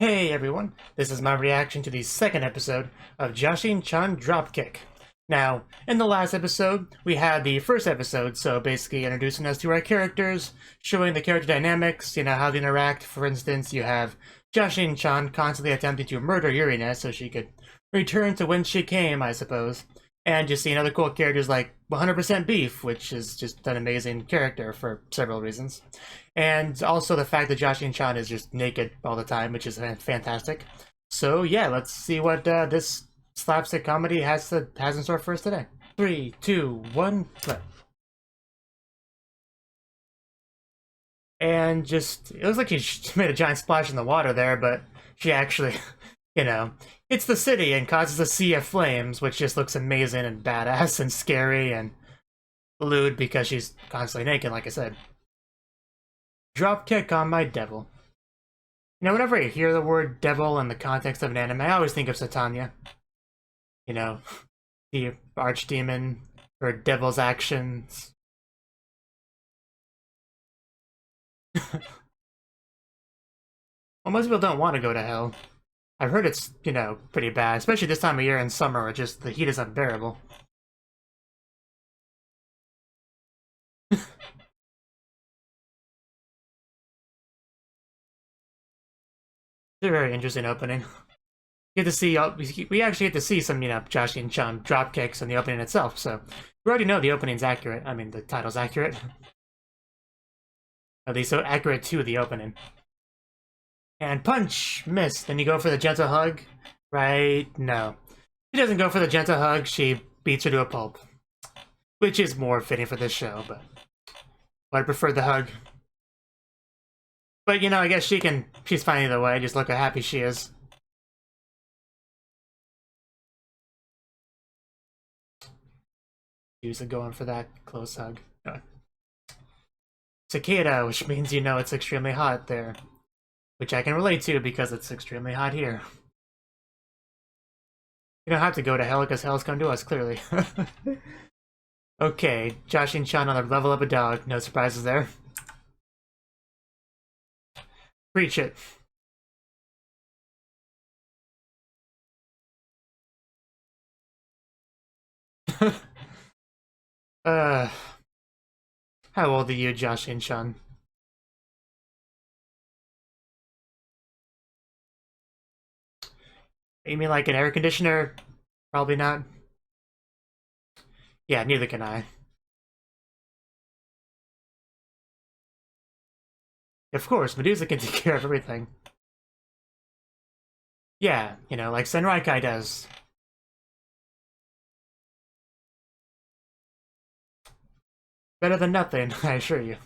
Hey everyone, this is my reaction to the second episode of Jashin-chan Dropkick. Now, in the last episode, we had the first episode, so basically introducing us to our characters, showing the character dynamics, how they interact. For instance, you have Jashin-chan constantly attempting to murder Yurina so she could return to when she came, I suppose. And just seeing other cool characters like 100% Beef, which is just an amazing character for several reasons. And also the fact that Jashin-chan is just naked all the time, which is fantastic. So yeah, let's see what this slapstick comedy has in store for us today. 3, 2, 1, play. And just, it looks like she made a giant splash in the water there, but she actually, it's the city and causes a sea of flames, which just looks amazing and badass and scary and lewd because she's constantly naked, like I said. Drop kick on my devil. Whenever I hear the word devil in the context of an anime, I always think of Satanya. The archdemon, her devil's actions. Well, most people don't want to go to hell. I've heard it's, pretty bad, especially this time of year in summer where just the heat is unbearable. It's a very interesting opening. You get to see, we actually get to see some, Jashin-chan drop kicks in the opening itself, so we already know the opening's accurate. I mean, the title's accurate. At least so accurate to the opening. And punch! Miss. Then you go for the gentle hug. Right? No. She doesn't go for the gentle hug, she beats her to a pulp. Which is more fitting for this show, but I prefer the hug. But, I guess she's fine either way, just look how happy she is. Usually going for that close hug. Cicada, which means it's extremely hot there. Which I can relate to because it's extremely hot here. You don't have to go to hell because hell's come to us, clearly. Okay, Jashin-chan on the level of a dog. No surprises there. Preach it. How old are you, Jashin-chan? You mean like an air conditioner? Probably not. Yeah, neither can I. Of course, Medusa can take care of everything. Yeah, like Senraikai does. Better than nothing, I assure you.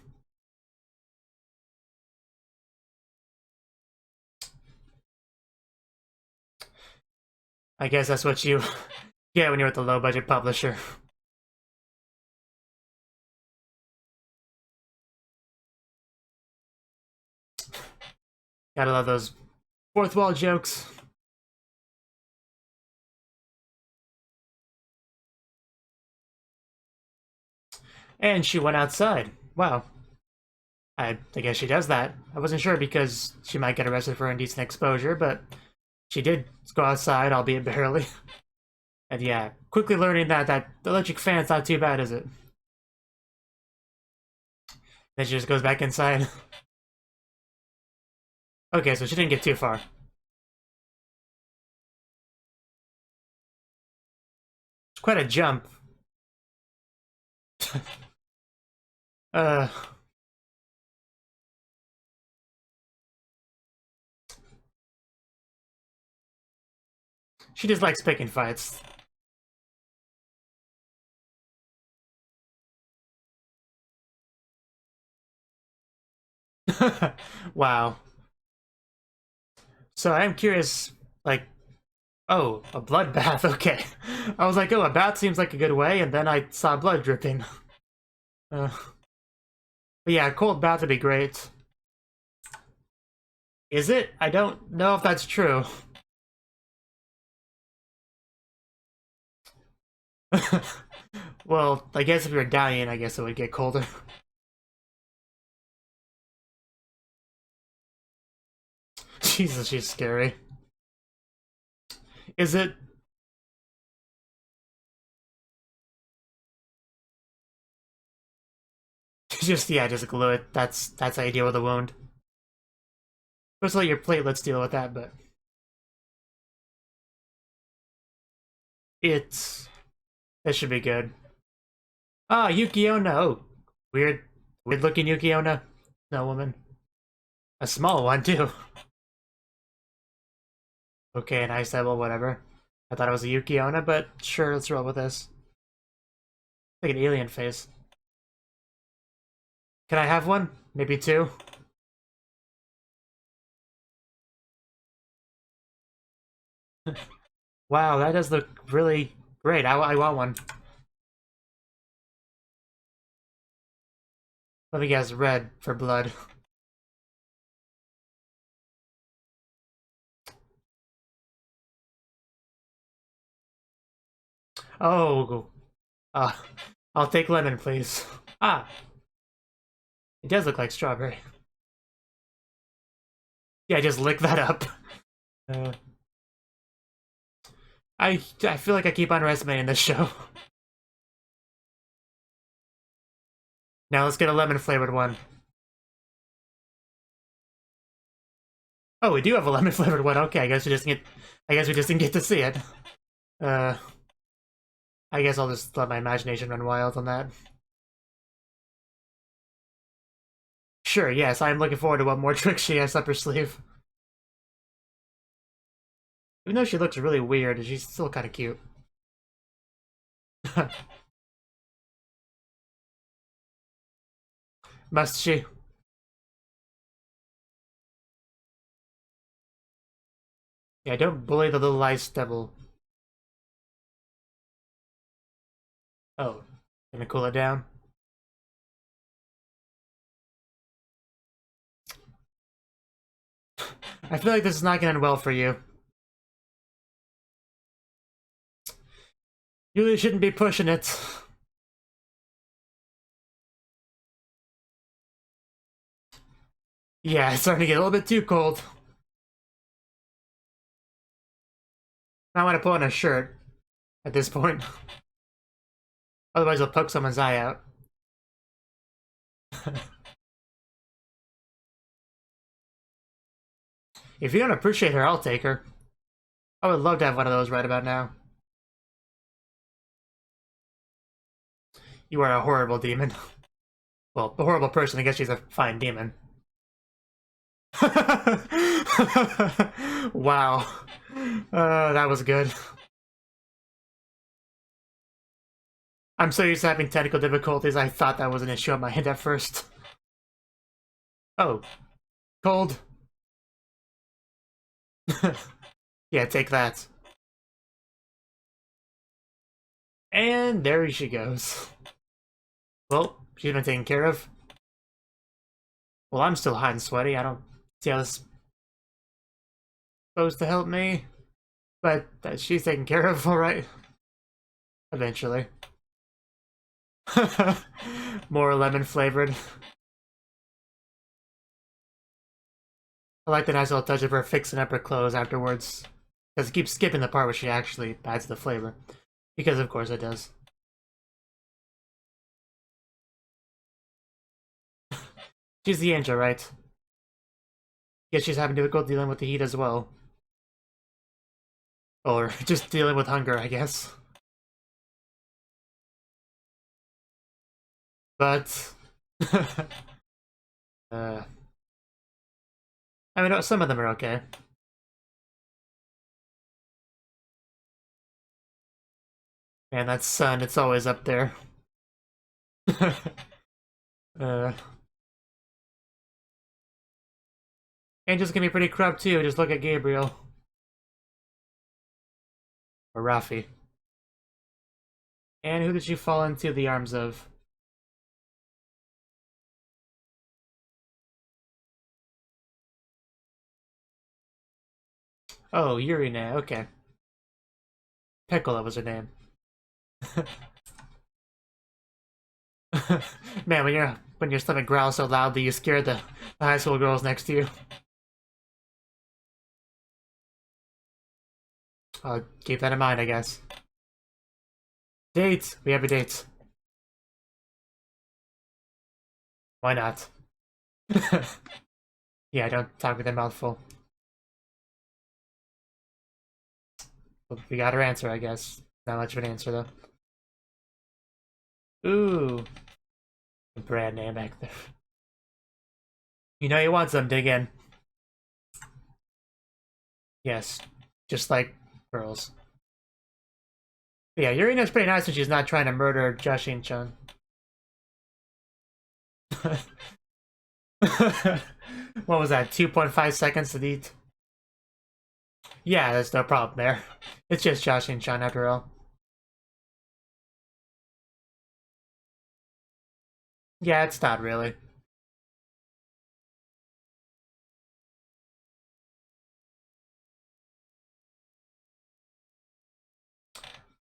I guess that's what you get when you're with a low-budget publisher. Gotta love those fourth wall jokes. And she went outside. Wow. I guess she does that. I wasn't sure because she might get arrested for indecent exposure, but she did go outside, albeit barely. And yeah, quickly learning that electric fan's not too bad, is it? Then she just goes back inside. Okay, so she didn't get too far. It's quite a jump. She just likes picking fights. Wow. So I'm curious, oh, a bloodbath, okay. I was like, oh, a bath seems like a good way, and then I saw blood dripping. But yeah, a cold bath would be great. Is it? I don't know if that's true. Well, I guess if you're dying, I guess it would get colder. Jesus, she's scary. Is it? Just, yeah, just glue it. That's how you deal with a wound. Just let your platelets deal with that, but... It should be good. Ah, Yuki Onna. Oh, weird looking Yuki Onna. No woman. A small one, too. Okay, nice, well, whatever. I thought it was a Yuki Onna, but sure, let's roll with this. Like an alien face. Can I have one? Maybe two? Wow, that does look really great. I want one. Let me guess, red for blood. Oh, I'll take lemon, please. Ah, it does look like strawberry. Yeah, just lick that up. I feel like I keep underestimating this show. Now let's get a lemon flavored one. Oh, we do have a lemon flavored one. Okay, I guess we just didn't get to see it. I guess I'll just let my imagination run wild on that. Sure, yes, I'm looking forward to what more tricks she has up her sleeve. Even though she looks really weird, she's still kind of cute. Must she? Yeah, don't bully the little ice devil. Oh, gonna cool it down? I feel like this is not gonna end well for you. You really shouldn't be pushing it. Yeah, it's starting to get a little bit too cold. I want to put on a shirt at this point. Otherwise, I'll poke someone's eye out. If you don't appreciate her, I'll take her. I would love to have one of those right about now. You are a horrible demon. Well, a horrible person. I guess she's a fine demon. Wow. That was good. I'm so used to having technical difficulties, I thought that was an issue on my end at first. Oh. Cold. Yeah, take that. And there she goes. Well, she's been taken care of. Well, I'm still hot and sweaty. I don't see how this is supposed to help me. But she's taken care of, alright. Eventually. More lemon flavored. I like the nice little touch of her fixing up her clothes afterwards. Because it keeps skipping the part where she actually adds the flavor. Because of course it does. She's the angel, right? Guess she's having difficulty dealing with the heat as well. Or just dealing with hunger, I guess. But... I mean, some of them are okay. Man, that sun, it's always up there. Angel's gonna be pretty corrupt too, just look at Gabriel. Or Rafi. And who did she fall into the arms of? Oh, Yurine, okay. Piccola was her name. Man, when your stomach growls so loud that you scare the high school girls next to you. I'll keep that in mind, I guess. Dates! We have a date. Why not? Yeah, don't talk with a mouthful. We got her answer, I guess. Not much of an answer, though. Ooh. Brand name back there. You know you want some, dig in. Yes. Just like girls. But yeah, Yurina's pretty nice when she's not trying to murder Jashin-chan. What was that? 2.5 seconds to eat? Yeah, there's no problem there. It's just Jashin-chan after all. Yeah, it's not really.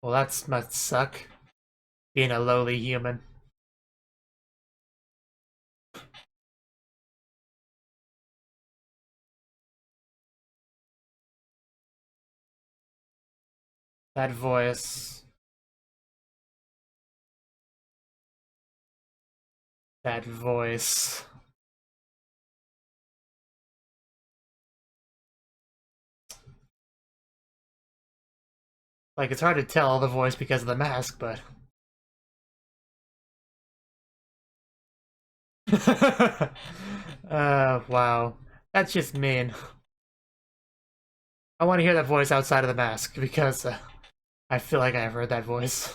Well, that must suck. Being a lowly human. That voice. That voice. Like, it's hard to tell the voice because of the mask, but... wow. That's just mean. I want to hear that voice outside of the mask, because I feel like I've heard that voice.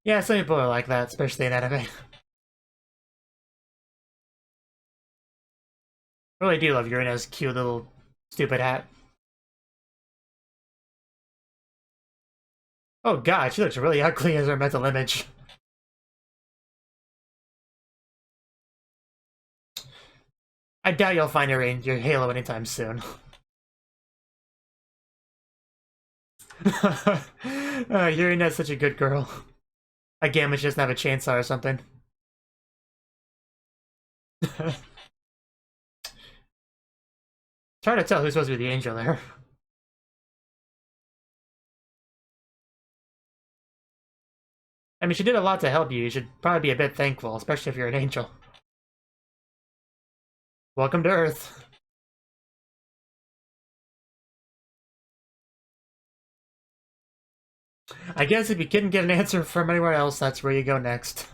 Yeah, some people are like that, especially in anime. I really do love Urina's cute little stupid hat. Oh god, she looks really ugly as her mental image. I doubt you'll find her in your Halo anytime soon. Urina's such a good girl. Again, we just doesn't have a chainsaw or something. It's hard to tell who's supposed to be the angel there. I mean, she did a lot to help you. You should probably be a bit thankful, especially if you're an angel. Welcome to Earth. I guess if you couldn't get an answer from anywhere else, that's where you go next.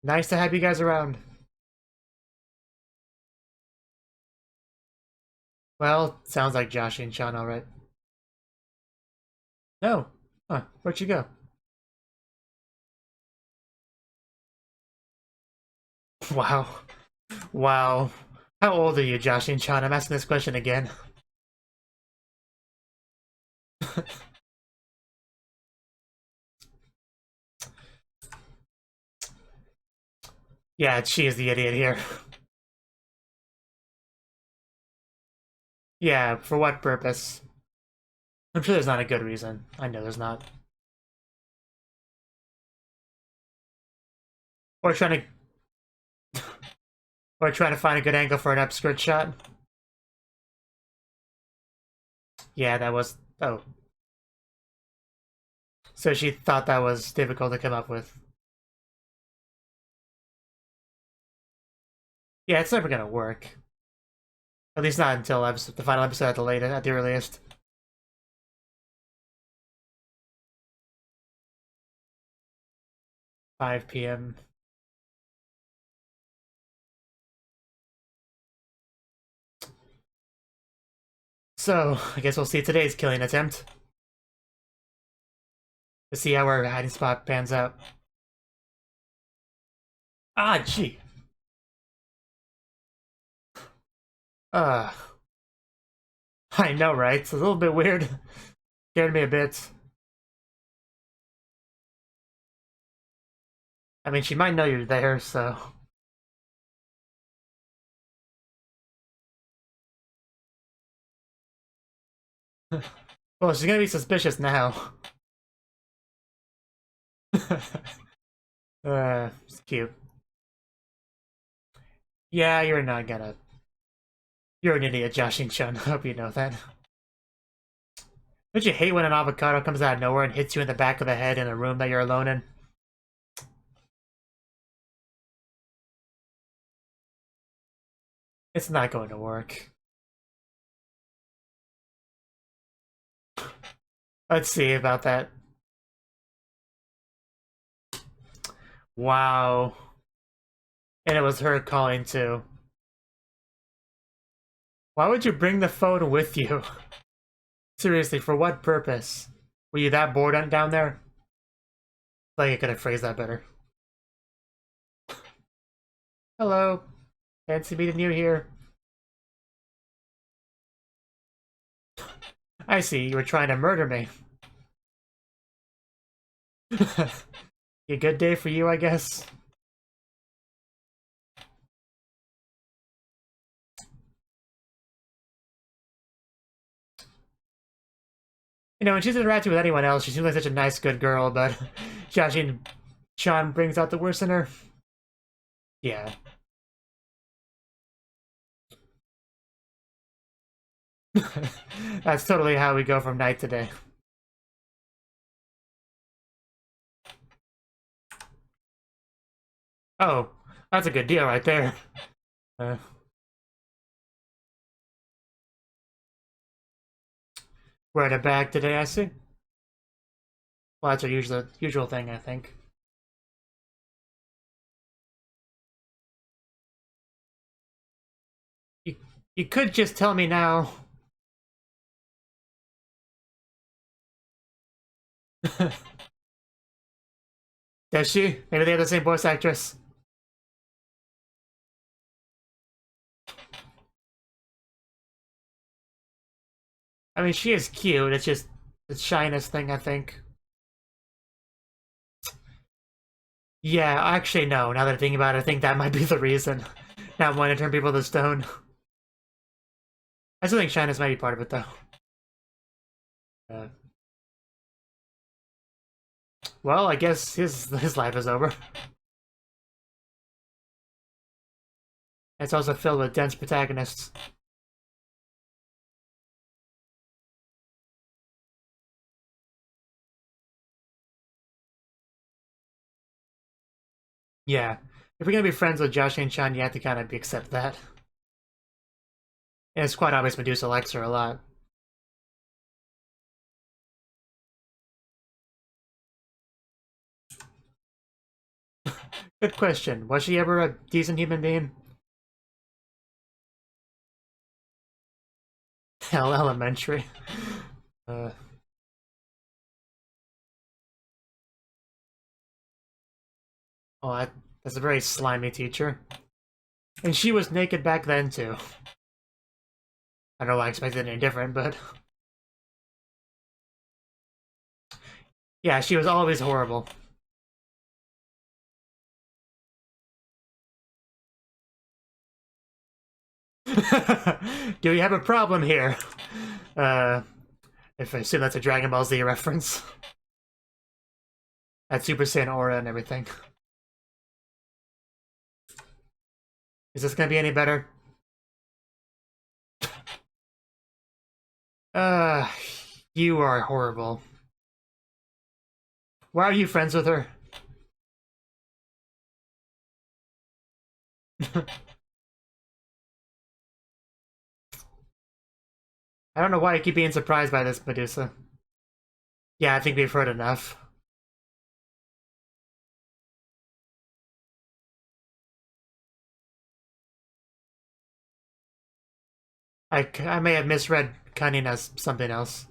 Nice to have you guys around. Well, sounds like Jashin-chan, alright. No. Huh, where'd you go? Wow. Wow. How old are you, Jashin-chan? I'm asking this question again. Yeah, she is the idiot here. Yeah, for what purpose? I'm sure there's not a good reason. I know there's not. Or trying to... or trying to find a good angle for an upskirt shot. Yeah, that was... oh. So she thought that was difficult to come up with. Yeah, it's never gonna work. At least not until the final episode at the earliest. Five PM. So, I guess we'll see today's killing attempt. To see how our hiding spot pans out. Ah, gee. Uh, I know, right? It's a little bit weird. Scared me a bit. I mean, she might know you're there, so... Well, she's gonna be suspicious now. It's cute. Yeah, you're not gonna. You're an idiot, Jashin-chan. Hope you know that. Don't you hate when an avocado comes out of nowhere and hits you in the back of the head in a room that you're alone in? It's not going to work. Let's see about that. Wow. And it was her calling too. Why would you bring the phone with you? Seriously, for what purpose? Were you that bored down there? Like I could have phrased that better. Hello. Fancy meeting you here. I see, you were trying to murder me. A good day for you, I guess. You know, when she's interacting with anyone else, she seems like such a nice, good girl, but Jashin-chan brings out the worst in her. Yeah. That's totally how we go from night to day. Oh, that's a good deal right there. We're at a bag today, I see. Well, that's our usual thing, I think. You could just tell me now. Does she? Maybe they have the same voice actress. I mean, she is cute. It's just the shyness thing, I think. Yeah, actually, no. Now that I think about it, I think that might be the reason. Not wanting to turn people to stone. I still think shyness might be part of it, though. Well, I guess his life is over. It's also filled with dense protagonists. Yeah. If you're gonna be friends with Jashin-chan, you have to kind of accept that. And it's quite obvious Medusa likes her a lot. Good question. Was she ever a decent human being? Hell, elementary. Oh, that's a very slimy teacher. And she was naked back then, too. I don't know why I expected anything different, but... Yeah, she was always horrible. Do we have a problem here? If I assume that's a Dragon Ball Z reference. That Super Saiyan aura and everything. Is this gonna be any better? You are horrible. Why are you friends with her? I don't know why I keep being surprised by this, Medusa. Yeah, I think we've heard enough. I may have misread cunning as something else.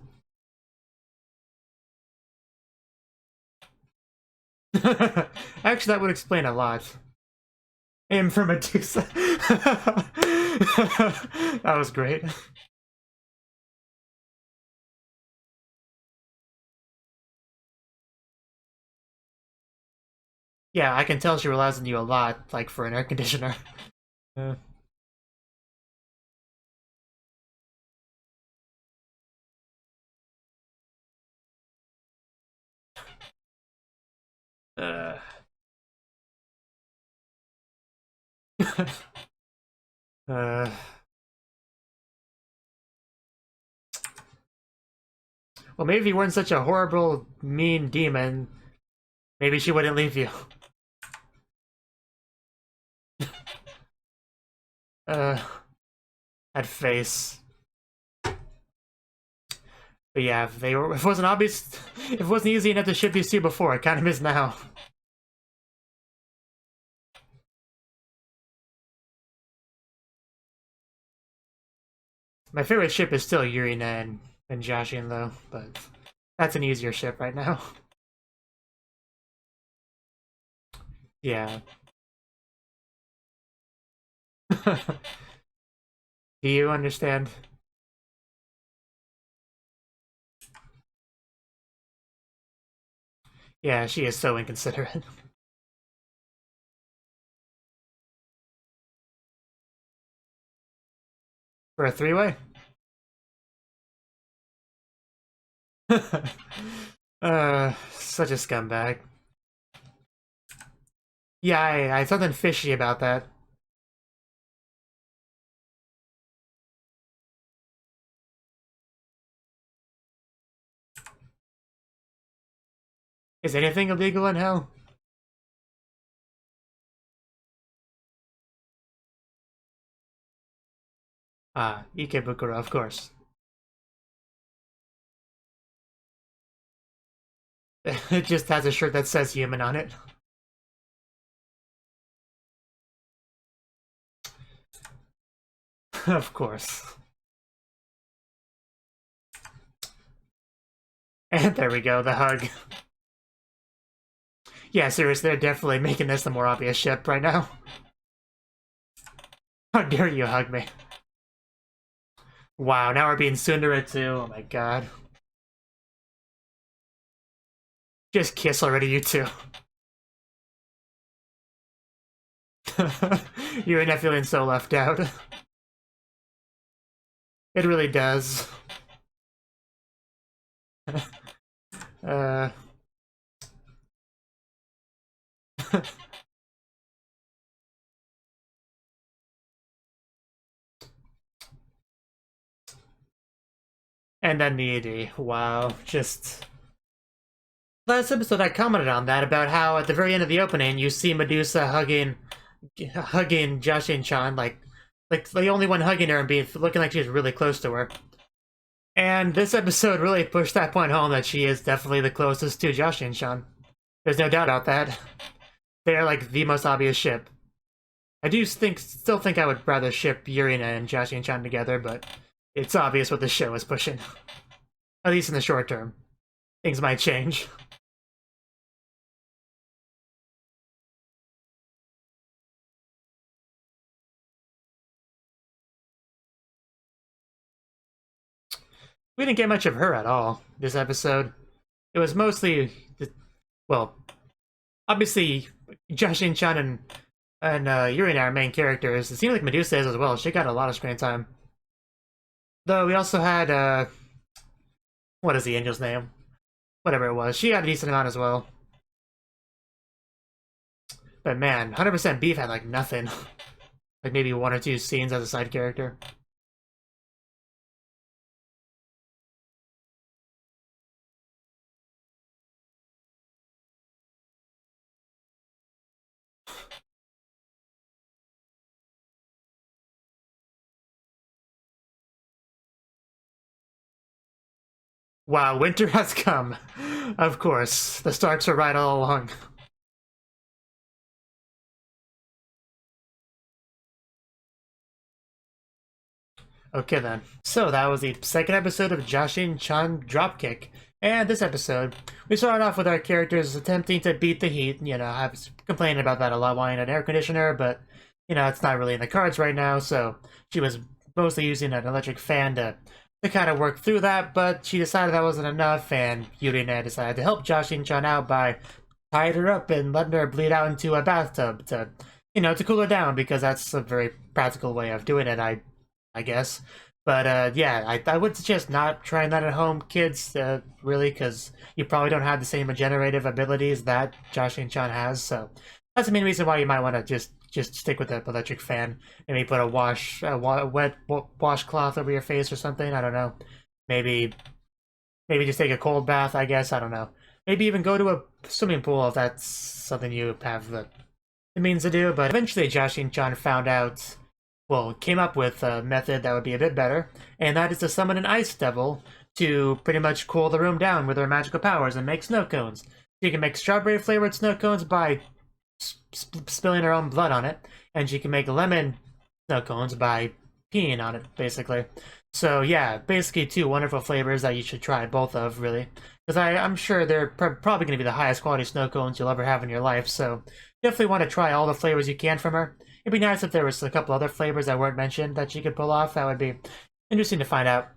Actually, that would explain a lot. Aim for Medusa. That was great. Yeah, I can tell she relies on you a lot, like for an air conditioner. Uh. uh. Well, maybe if you weren't such a horrible, mean demon, maybe she wouldn't leave you. uh. That face. But yeah, if it wasn't obvious, if it wasn't easy enough to ship these two before, it kind of is now. My favorite ship is still Yurina and Jashin, though, but that's an easier ship right now. Yeah. Do you understand? Yeah, she is so inconsiderate. For a three-way? Such a scumbag. Yeah, I something fishy about that. Is anything illegal in hell? Ah, Ikebukuro, of course. It just has a shirt that says human on it. Of course. And there we go, the hug. Yeah, seriously, they're definitely making this the more obvious ship right now. How dare you hug me? Wow, now we're being tsundere too, oh my god. Just kiss already, you two. You're not feeling so left out. It really does. uh... And then the AD. Wow, just... Last episode I commented on that, about how at the very end of the opening you see Medusa hugging Jashin-chan, like the only one hugging her and looking like she's really close to her. And this episode really pushed that point home that she is definitely the closest to Jashin-chan. There's no doubt about that. They are like the most obvious ship. I do still think I would rather ship Yurina and Jashin-chan together, but it's obvious what the show is pushing. At least in the short term. Things might change. We didn't get much of her at all this episode. It was mostly, well, obviously Jashin-chan and Yurina are main characters. It seemed like Medusa is as well. She got a lot of screen time. Though we also had, what is the angel's name? Whatever it was. She got a decent amount as well. But man, 100% Beef had like nothing. Like maybe one or two scenes as a side character. Wow, winter has come. Of course, the Starks were right all along. Okay then. So that was the second episode of Jashin-chan Dropkick. And this episode, we started off with our characters attempting to beat the heat. You know, I was complaining about that a lot, wanting an air conditioner, but, you know, it's not really in the cards right now, so she was mostly using an electric fan to kind of work through that, but she decided that wasn't enough, and Yurina decided to help Jashin-chan out by tying her up and letting her bleed out into a bathtub to, you know, to cool her down, because that's a very practical way of doing it, I guess. But yeah, I would suggest not trying that at home, kids, really, because you probably don't have the same regenerative abilities that Jashin-chan has. So that's the main reason why you might want to just stick with the electric fan. Maybe put a wet washcloth over your face or something. I don't know. Maybe just take a cold bath. I guess I don't know. Maybe even go to a swimming pool if that's something you have the means to do. But eventually, Jashin-chan found out. Well, came up with a method that would be a bit better, and that is to summon an ice devil to pretty much cool the room down with her magical powers and make snow cones. She can make strawberry flavored snow cones by spilling her own blood on it, and she can make lemon snow cones by peeing on it, basically. So yeah, basically two wonderful flavors that you should try both of, really. Because I'm sure they're probably going to be the highest quality snow cones you'll ever have in your life, so definitely want to try all the flavors you can from her. It'd be nice if there was a couple other flavors that weren't mentioned that she could pull off. That would be interesting to find out.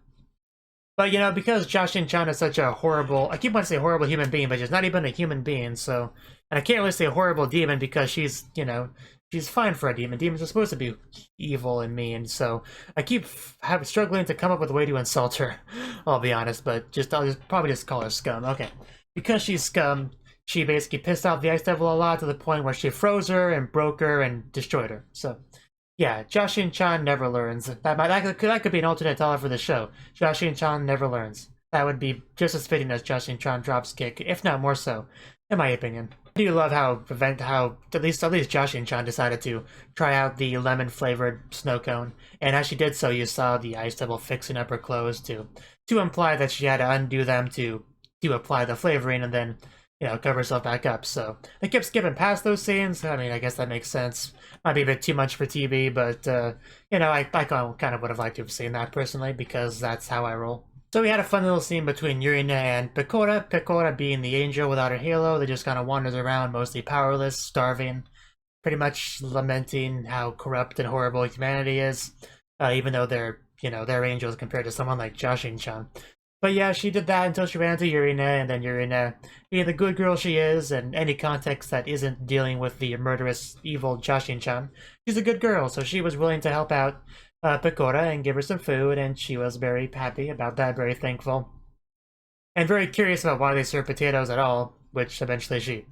But, you know, because Jashin-chan is such a horrible... I keep wanting to say horrible human being, but she's not even a human being, so... And I can't really say horrible demon because she's, you know, she's fine for a demon. Demons are supposed to be evil and mean, so I keep struggling to come up with a way to insult her, I'll be honest, but I'll probably just call her scum. Okay. Because she's scum, she basically pissed off the Ice Devil a lot to the point where she froze her and broke her and destroyed her. So, yeah, Jashin-chan never learns. That could be an alternate title for the show. Jashin-chan never learns. That would be just as fitting as Jashin-chan Dropkick, if not more so, in my opinion. I do love how at least Jashin-chan decided to try out the lemon-flavored snow cone, and as she did so, you saw the Ice Devil fixing up her clothes to imply that she had to undo them to apply the flavoring and then, you know, cover herself back up. So they kept skipping past those scenes. I mean, I guess that makes sense. Might be a bit too much for TV, but you know, I kind of would have liked to have seen that personally because that's how I roll. So we had a fun little scene between Yurina and Pecora. Pecora being the angel without her halo, that just kind of wanders around, mostly powerless, starving, pretty much lamenting how corrupt and horrible humanity is, even though they're angels compared to someone like Jashin-chan. But yeah, she did that until she ran into Yurina, and then Yurina, being the good girl she is, and any context that isn't dealing with the murderous, evil Jashin-chan, she's a good girl, so she was willing to help out Pecora and give her some food, and she was very happy about that, very thankful. And very curious about why they serve potatoes at all, which eventually she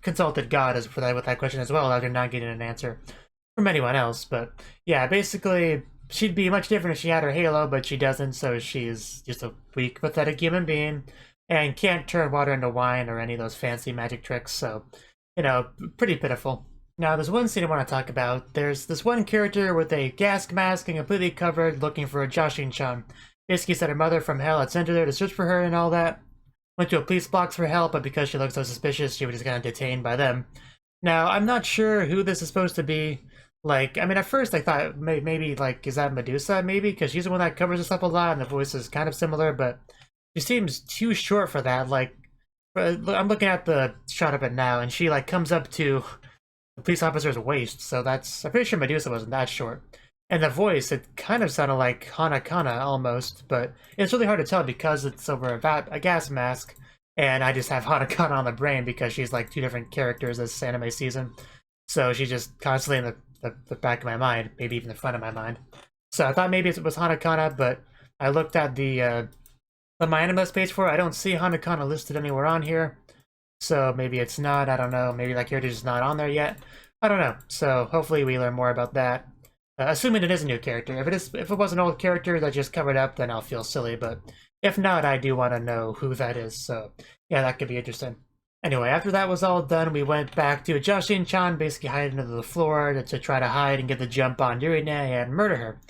consulted God with that question as well, after not getting an answer from anyone else. But yeah, basically, she'd be much different if she had her halo, but she doesn't, so she's just a weak, pathetic human being, and can't turn water into wine or any of those fancy magic tricks, so, you know, pretty pitiful. Now, there's one scene I want to talk about. There's this one character with a gas mask and completely covered looking for a Jashin-chan. Basically said her mother from hell had sent her there to search for her and all that. Went to a police box for help, but because she looked so suspicious, she was just kind of detained by them. Now, I'm not sure who this is supposed to be. Like, I mean, at first I thought maybe, like, is that Medusa, maybe? Because she's the one that covers this up a lot, and the voice is kind of similar, but she seems too short for that. Like, I'm looking at the shot of it now, and she, like, comes up to the police officer's waist, so I'm pretty sure Medusa wasn't that short. And the voice, it kind of sounded like Hanakana, almost, but it's really hard to tell because it's over a gas mask, and I just have Hanakana on the brain because she's, like, two different characters this anime season. So she's just constantly in the back of my mind, maybe even the front of my mind. So I thought maybe it was Hanakana, but I looked at the MyAnimeLIst page for it. I don't see Hanakana listed anywhere on here. So maybe it's not, I don't know. Maybe that character's just not on there yet. I don't know. So hopefully we learn more about that. Assuming it is a new character. If it was an old character that just covered up, then I'll feel silly. But if not, I do want to know who that is. So yeah, that could be interesting. Anyway, after that was all done, we went back to Jashin-chan, basically hiding under the floor to try to hide and get the jump on Yurina and murder her.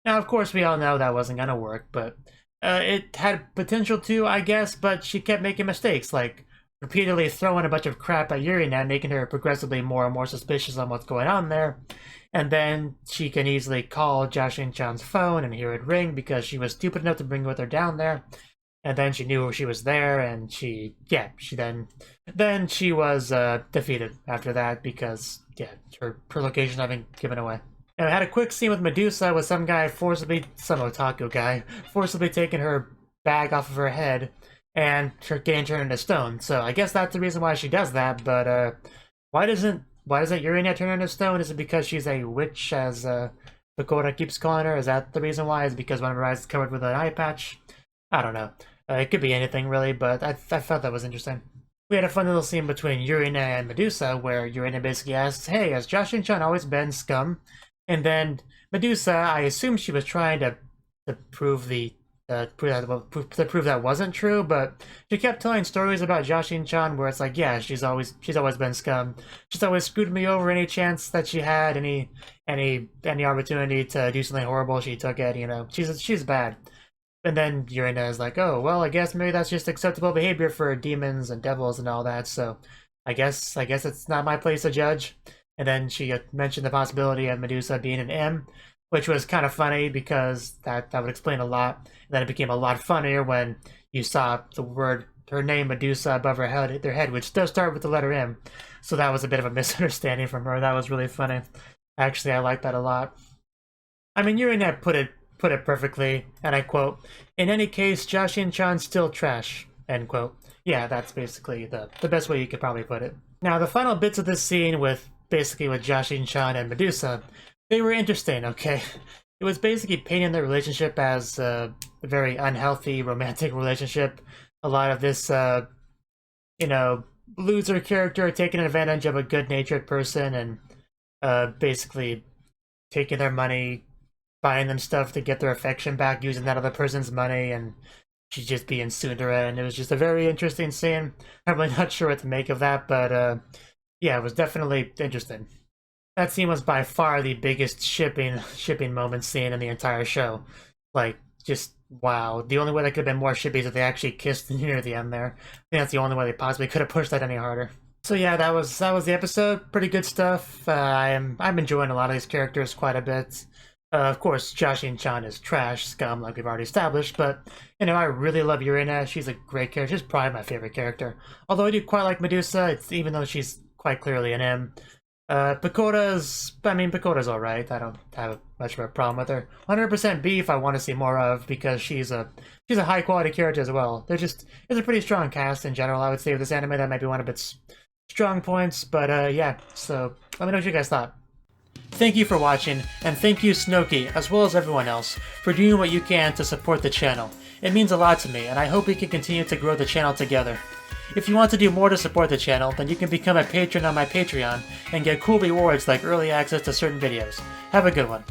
Now, of course, we all know that wasn't going to work, but it had potential to, I guess, but she kept making mistakes, like repeatedly throwing a bunch of crap at Yurina, making her progressively more and more suspicious on what's going on there. And then she can easily call Jashin-chan's phone and hear it ring because she was stupid enough to bring with her down there. And then she knew she was there, and she was defeated after that because, yeah, her location had been given away. And I had a quick scene with Medusa with some otaku guy, forcibly taking her bag off of her head and getting turned into stone. So I guess that's the reason why she does that, but why doesn't Yurina turn into stone? Is it because she's a witch, as Pagoda keeps calling her. Is that the reason why? Is because one of her eyes is covered with an eye patch? I don't know. It could be anything really, but I thought that was interesting. We had a fun little scene between Yurina and Medusa, where Yurina basically asks, "Hey, has Jashin-chan always been scum?" And then Medusa, I assume she was trying to prove that wasn't true, but she kept telling stories about Jashin-chan where it's like, yeah, she's always been scum. She's always screwed me over any chance that she had, any opportunity to do something horrible, she took it. You know, she's bad. And then Yurina is like, oh, well, I guess maybe that's just acceptable behavior for demons and devils and all that, so I guess it's not my place to judge. And then she mentioned the possibility of Medusa being an M, which was kind of funny because that would explain a lot. And then it became a lot funnier when you saw her name Medusa above their head, which does start with the letter M. So that was a bit of a misunderstanding from her. That was really funny. Actually, I like that a lot. I mean, Yurina put it perfectly, and I quote, "In any case, Jashin-chan's still trash," end quote. Yeah, that's basically the best way you could probably put it. Now, the final bits of this scene with Jashin-chan and Medusa, they were interesting, okay? It was basically painting their relationship as a very unhealthy romantic relationship. A lot of this, loser character taking advantage of a good-natured person and basically taking their money, buying them stuff to get their affection back, using that other person's money, and she's just being tsundere, and it was just a very interesting scene. I'm really not sure what to make of that, but yeah, it was definitely interesting. That scene was by far the biggest shipping moment scene in the entire show. Like, just wow. The only way that could have been more shippy is if they actually kissed near the end there. I think that's the only way they possibly could have pushed that any harder. So yeah, that was the episode. Pretty good stuff. I'm enjoying a lot of these characters quite a bit. Of course, Jashin-chan is trash, scum, like we've already established, but, you know, I really love Yurina. She's a great character. She's probably my favorite character. Although I do quite like Medusa, even though she's quite clearly an M. Pagoda's alright. I don't have much of a problem with her. 100% Beef I want to see more of, because she's a high-quality character as well. It's a pretty strong cast in general, I would say, with this anime. That might be one of its strong points, but yeah, so let me know what you guys thought. Thank you for watching, and thank you Cnouki, as well as everyone else, for doing what you can to support the channel. It means a lot to me, and I hope we can continue to grow the channel together. If you want to do more to support the channel, then you can become a patron on my Patreon and get cool rewards like early access to certain videos. Have a good one.